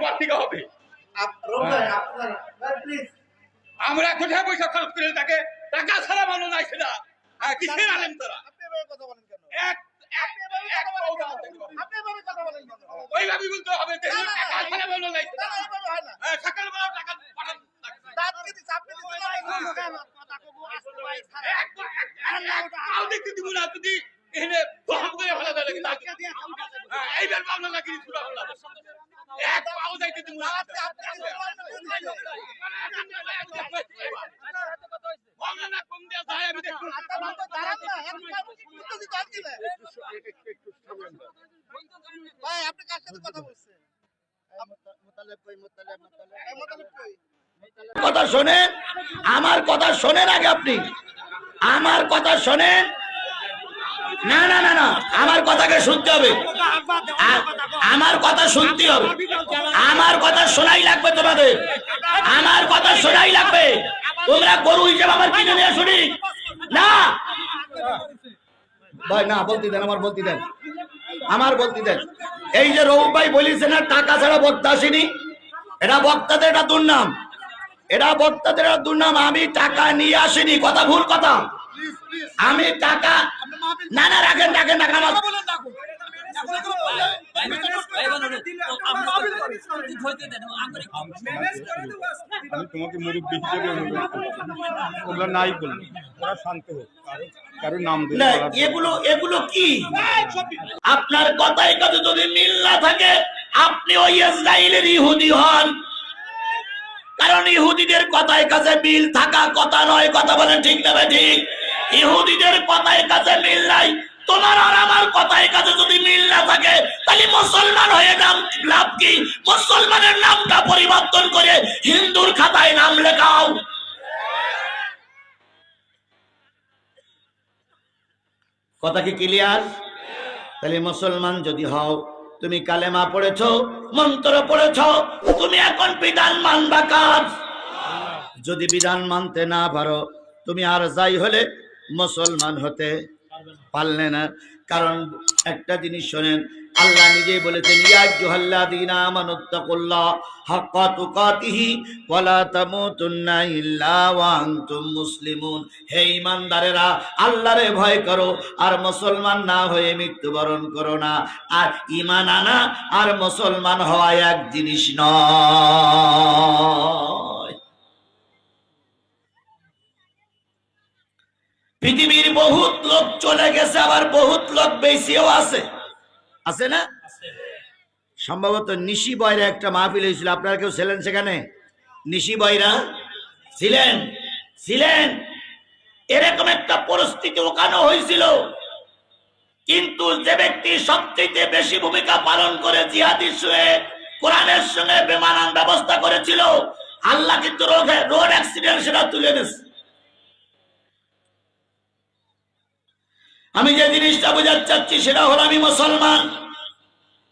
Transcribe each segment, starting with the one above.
পর থেকে হবে। আমরা কোথায় পয়সা খরচ করে তাকে টাকা ছাড়া মানুষ নাই সেটা কিসের আলেম তোরা? ওইভাবে বলতে হবে টাকা ছাড়া মানুষ নাই সকালবেলা টাকা দেখতে দিব না যদি এখানে ভালো এইবার পাবনা নাকি এক পাও যাইতে দিব না। কথা শোনেন, আমার কথা শোনেন আগে, আপনি আমার কথা শোনেন। না না না না, আমার কথাকে শুনতে হবে, আমার কথা শুনতে হবে, আমার কথা শোনাই লাগবে তোমাদের, আমার কথা শোনাই লাগবে। তোমরা গরু হিসেবে আমার কিনে নিয়ে শুনি না ভাই, না বলতে দেন, আমার বলতে দেন, আমার বলতে দেন। এই যে রৌফ ভাই বলেছে না টাকা ছাড়া বক্তা আসেনি, এটা বক্তাদের একটা দুর্নাম, এটা বক্তাদের একটা দুর্নাম। আমি টাকা নিয়ে আসিনি, কথা ভুল কথা। আমি টাকা না না রাখেন রাখেন রাখেন, আমার আমি তোমাকে মুরব্বী হিসেবে ওগুলো নাই বলবো, ওরা শান্ত হোক, কারো নাম না। এগুলো এগুলো কি আপনার কথায় কাছে যদি মিল না থাকে আপনি ওই ইসরায়েলের ইহুদি হন, কারণ ইহুদিদের কথায় কাছে মিল থাকা কথা নয়। কথা বলেন ঠিক না ঠিক? ইহুদিদের কথায় কাছে মিল নাই, তোমার আর আমার কথায় কাছে যদি মিল না থাকে তাহলে মুসলমান হয়ে নাম লাভ কি? মুসলমানের নামটা পরিবর্তন করে হিন্দুর খাতায় নাম লেখাও। কথা কি ক্লিয়ার? তাহলে মুসলমান যদি হও, তুমি কালেমা পড়েছো, মন্ত্র পড়েছো, তুমি এখন বিধান মানবা কাজ। যদি বিধান মানতে না পারো তুমি আর যাই হলে মুসলমান হতে পারলে না। কারণ একটা জিনিস শোনেন, আল্লাহ নিজেই বলেছেন ইয়া আইয়ুহাল্লাযীনা আমানুত্তাকুল্লাহ হাক্কা তুকাতিহি ওয়া লা তামুতুন্না ইল্লা ওয়া আনতুম মুসলিমুন। হে ঈমানদারেরা, আল্লাহরে ভয় করো আর মুসলমান না হয়ে মৃত্যুবরণ করো না। আর ঈমান আনা আর মুসলমান হওয়া এক জিনিস নয়। পৃথিবীর বহুত লোক চলে গেছে, আবার বহুত লোক বেঁচেও আছে, আছে না? সম্ভবত নিশি বয়রা একটা মাহফিল হয়েছিল, আপনারা কেউ ছিলেন সেখানে? নিশি বয়রা ছিলেন? ছিলেন। এরকম একটা পরিস্থিতি ওখানে হয়েছিল, কিন্তু যে ব্যক্তি সবচেয়ে বেশি ভূমিকা পালন করে জিহাদির সঙ্গে কোরআনের সঙ্গে বেমানান ব্যবস্থা করেছিল, আল্লাহ কিন্তু রোড অ্যাক্সিডেন্ট সেটা তুলে নিয়েছে। আমি যে জিনিসটা বোঝাতে চাচ্ছি সেটা হলো আমি মুসলমান,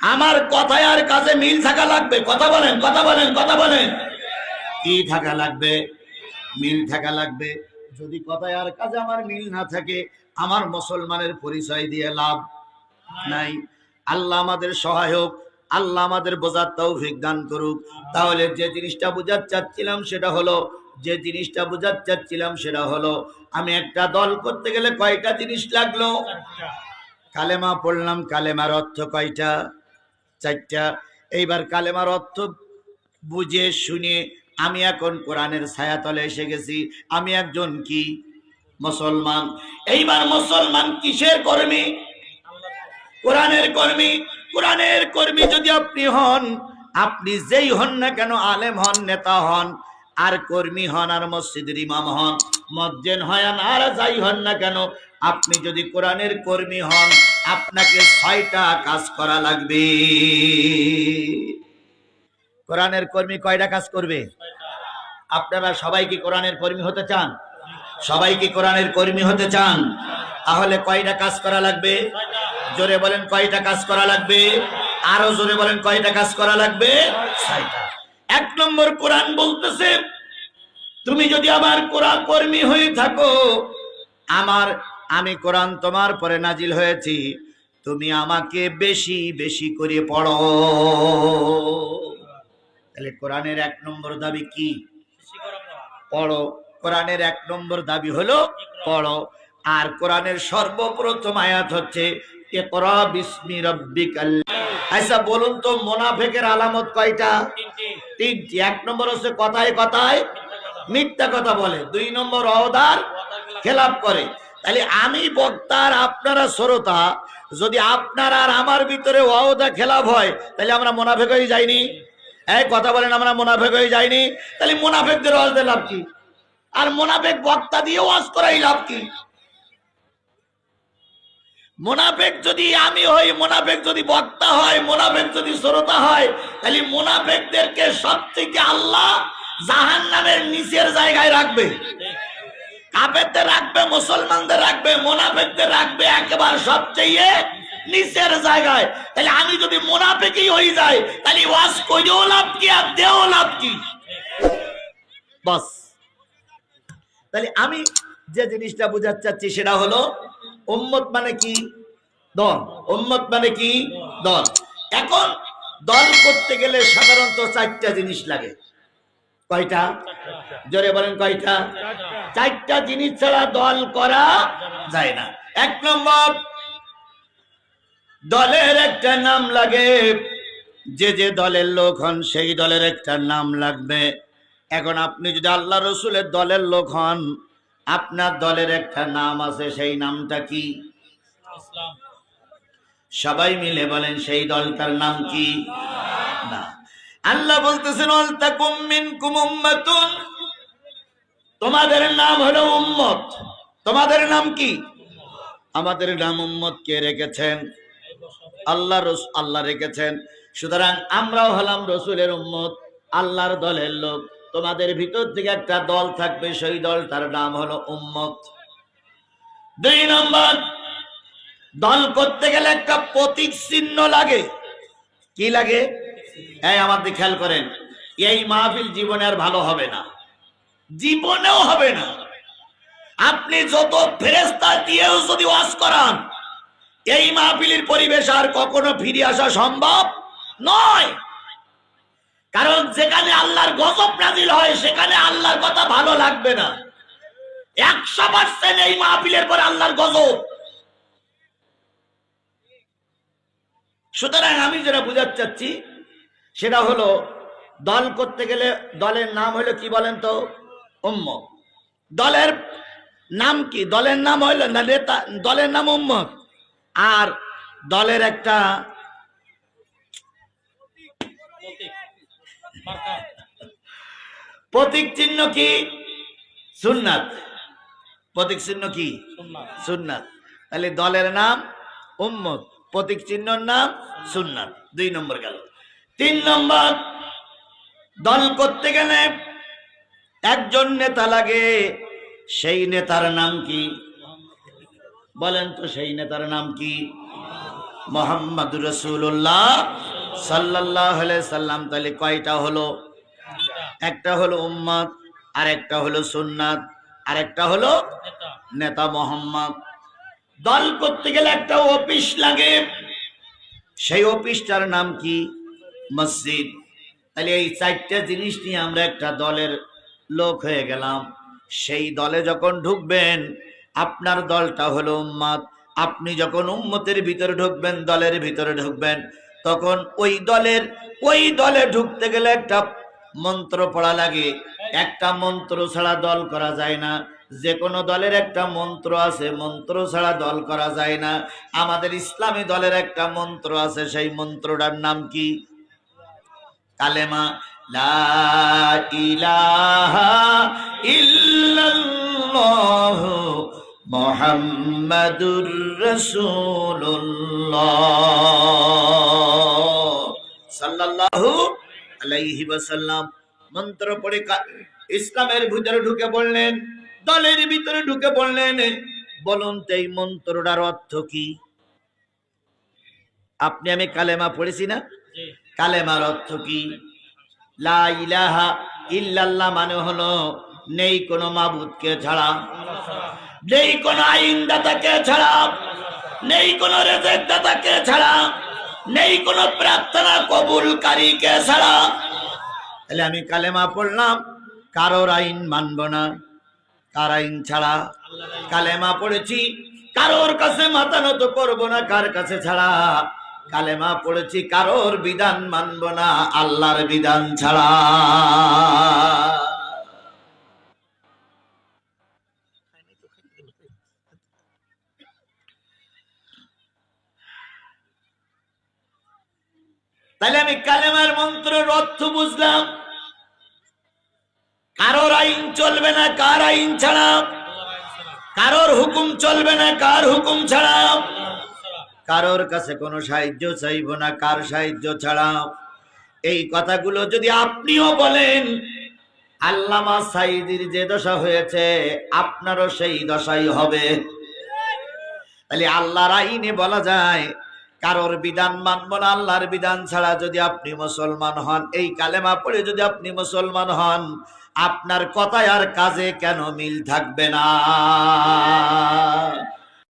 আমার কথায় আর কাজে মিল থাকা লাগবে। কথা বলেন, কথা বলেন, কথা বলেন। কি থাকা লাগবে? মিল থাকা লাগবে। যদি কথায় আর কাজে আমার মিল না থাকে আমার মুসলমানের পরিচয় দিয়ে লাভ নাই। আল্লাহ আমাদের সহায়ক, আল্লাহ আমাদের বোঝার তৌফিক দান করুক। তাহলে যে জিনিসটা বোঝাতে চাচ্ছিলাম সেটা হলো, যে জিনিসটা বোঝাতে চাচ্ছিলাম সেটা হলো, আমি একটা দল করতে গেলে কয়টা জিনিস লাগলো? কালেমা পড়লাম, কালেমার অর্থ কয়টা? চারটা। এইবার কালেমার অর্থ বুঝে শুনে আমি এখন কোরআনের ছায়াতলে এসে গেছি, আমি একজন কি? মুসলমান। এইবার মুসলমান কিসের কর্মী? কোরআনের কর্মী। কোরআনের কর্মী যদি আপনি হন, আপনি যেই হন না কেন, আলেম হন, নেতা হন, আর কর্মী হন, আর মসজিদের ইমাম হন, মুয়াজ্জিন হন, আর যাই হন না কেন, আপনি যদি কোরআনের কর্মী হন আপনাকে 6টা কাজ করা লাগবে। কোরআনের কর্মী কয়টা কাজ করবে? আপনারা সবাই কি কোরআনের কর্মী হতে চান? সবাই কি কোরআনের কর্মী হতে চান? তাহলে কয়টা কাজ করা লাগবে? জোরে বলেন, কয়টা কাজ করা লাগবে? আরো জোরে বলেন, কয়টা কাজ করা লাগবে? 6টা। 1 নম্বর, কোরআন বলতেছে তুমি যদি আমার কোরআন কর্মী হয়ে থাকো, আমি কোরআন তোমার পরে নাজিল হয়েছি, তুমি আমাকে বেশি বেশি করে পড়ো। তাহলে কোরআনের 1 নম্বর দাবি কি? পড়ো। কোরআনের 1 নম্বর দাবি হলো পড়ো। আর কোরআনের সর্বপ্রথম আয়াত হচ্ছে ইকরা বিসমি রাব্বিকাল। আচ্ছা বলুন তো মুনাফিকের আলামত কয়টা? তিনটি। 1 নম্বর হচ্ছে কথায় কথায় মিথ্যা কথা বলে, 2 নম্বর ওয়াদার খেলাপ করে। তাহলে আমি বক্তার, আপনারা শ্রোতা, যদি আপনার আর আমার ভিতরে ওয়াদা খেলাপ হয় তাহলে আমরা মুনাফিক হয়ে যাইনি? এই কথা বলেন, আমরা মুনাফিক হয়ে যাইনি? তাহলে মুনাফিকদের ওয়াজ দিয়ে লাভ কি? আর মুনাফিক বক্তা দিয়ে ওয়াজ করাই লাভ কি? মুনাফিক যদি আমি হই, মুনাফিক যদি বক্তা হয়, মুনাফিক যদি শ্রোতা হয়, তাহলে মুনাফিকদেরকে সবথেকে আল্লাহ জাহান্নামের নিচের জায়গায় রাখবে। কাফেরদের রাখবে, মুসলমানদের রাখবে, মুনাফিকদের রাখবে একেবারে সবচেয়ে নিচের জায়গায়। তাহলে আমি যদি মুনাফিকই হয়ে যাই তাহলে ওয়াজ কইও লাভ কি আর দেও লাভ কি? বাস। তাহলে আমি যে জিনিসটা বোঝাতে চাচ্ছি সেটা হলো উম্মত মানে কি? দল। উম্মত মানে কি? দল। এখন দল করতে গেলে সাধারণত 4টা জিনিস লাগে। কয়টা? জোরে বলেন কয়টা? 4টা জিনিস ছাড়া দল করা যায় না। 1 নম্বর, দলের একটা নাম লাগে। যে যে দলের লোক হন সেই দলের একটা নাম লাগবে। এখন আপনি যদি আল্লাহ রসুলের দলের লোক হন, আপনার দলের একটা নাম আছে, সেই নামটা কি? সবাই মিলে বলেন, সেই দলটার নাম কি? না। আল্লাহ বলতেছেন ওয়ালতাকুম মিনকুম উম্মাতুন, তোমাদের নাম হলো উম্মত। তোমাদের নাম কি? আমাদের নাম উম্মত। কে রেখেছেন? আল্লাহ রেখেছেন। সুতরাং আমরাও হলাম রসুলের উম্মত, আল্লাহর দলের লোক। তোমাদের ভিতর থেকে একটা দল থাকবে, সেই দলটার নাম হলো উম্মত। 2 নম্বর, দল করতে গেলে একটা প্রতীক চিহ্ন লাগে। কি লাগে? এই আমাদের খেয়াল করেন, এই মাহফিল জীবনে আর ভালো হবে না, জীবনেও হবে না। আপনি যত ফেরেশতা দিয়েও যদি ওয়াজ করান, এই মাহফিলের পরিবেশ আর কখনো ফিরে আসা সম্ভব নয়। কারণ যেখানে আল্লাহর গজব নাজিল হয় সেখানে আল্লাহর কথা ভালো লাগবে না। 100% এই মাহফিলের পর আল্লাহর গজব। সুতরাং আমি যেটা বুঝাতে চাচ্ছি সেটা হলো, দল করতে গেলে দলের নাম হলো কি বলেন তো? উম্মত। দলের নাম কি? দলের নাম হলো না নেতা, দলের নাম উম্মত। আর দলের একটা প্রতীক চিহ্ন কি? সুন্নাত। প্রতীক চিহ্ন কি? সুন্নাত। তাহলে দলের নাম উম্মত, প্রতীক চিহ্নর নাম সুন্নাত। 2 নম্বর গেল। 3 নম্বর, দল করতে গেলে একজন নেতা লাগে। সেই নেতার নাম কি? বলেন তো, সেই নেতার নাম কি? মুহাম্মদুর রাসূলুল্লাহ সাল্লাল্লাহু আলাইহি সাল্লাম। তাহলে কয়টা হলো? একটা হলো উম্মত, আর একটা হলো সুন্নাত, আর একটা হলো নেতা মুহাম্মদ। দল করতে গেলে একটা অফিস লাগে। সেই অফিসটার নাম কি? মসজিদ। তাহলে এই 4টা জিনিস নিয়ে আমরা একটা দলের লোক হয়ে গেলাম। সেই দলে যখন ঢুকবেন, আপনার দলটা হলো উম্মত। আপনি যখন উম্মতের ভিতরে ঢুকবেন, দলের ভিতরে ঢুকবেন, তখন ওই দলে ঢুকতে গেলে একটা মন্ত্র পড়া লাগে। একটা মন্ত্র ছাড়া দল করা যায় না। যে কোনো দলের একটা মন্ত্র আছে, মন্ত্র ছাড়া দল করা যায় না। আমাদের ইসলামী দলের একটা মন্ত্র আছে, সেই মন্ত্রটার নাম কি? কালেমা লা ইলাহা ইল্লাল্লাহ মুহাম্মাদুর রাসূলুল্লাহ সাল্লাল্লাহু আলাইহি ওয়াসাল্লাম। মন্ত্র পড়ে ইসলামের ভিতরে ঢুকে পড়লেন, দলের ভিতরে ঢুকে পড়লেন। বলুন তো এই মন্ত্রটার অর্থ কি? আপনি আমি কালেমা পড়েছি না? কালেমার অর্থ কি? লা ইলাহা ইল্লাল্লাহ মানে হলো নেই কোনো মাবুদকে ছাড়া, নেই কোনো আইনদাতাকে ছাড়া, নেই কোনো রেজেক দাতাকে ছাড়া, নেই কোনো প্রার্থনা কবুলকারীকে ছাড়া। তাহলে আমি কালেমা পড়লাম, কারোর আইন মানব না, কার আইন ছাড়া? কালেমা পড়েছি, কারোর কাছে মাথা নত করব না, কার কাছে ছাড়া? কালেমা পড়েছি, কারোর বিধান মানব না, আল্লাহর বিধান ছাড়া। তাহলে আমি কালেমার মন্ত্রের অর্থ বুঝলাম, কারোর আইন চলবে না, কার আইন ছাড়া? কারোর হুকুম চলবে না, কার হুকুম ছাড়া? কারোর কাছে কোনো সাহায্য চাইব না, কার সাহায্য ছাড়া? এই কথাগুলো যদি আপনিও বলেন, আল্লামা সাঈদীর যে দশা হয়েছে আপনারও সেই দশাই হবে। তাহলে আল্লাহর আইনে বলা যায়, কারোর বিধান মানব না আল্লাহর বিধান ছাড়া। যদি আপনি মুসলমান হন, এই কালেমা পড়ে যদি আপনি মুসলমান হন, আপনার কথায় আর কাজে কেন মিল থাকবে না?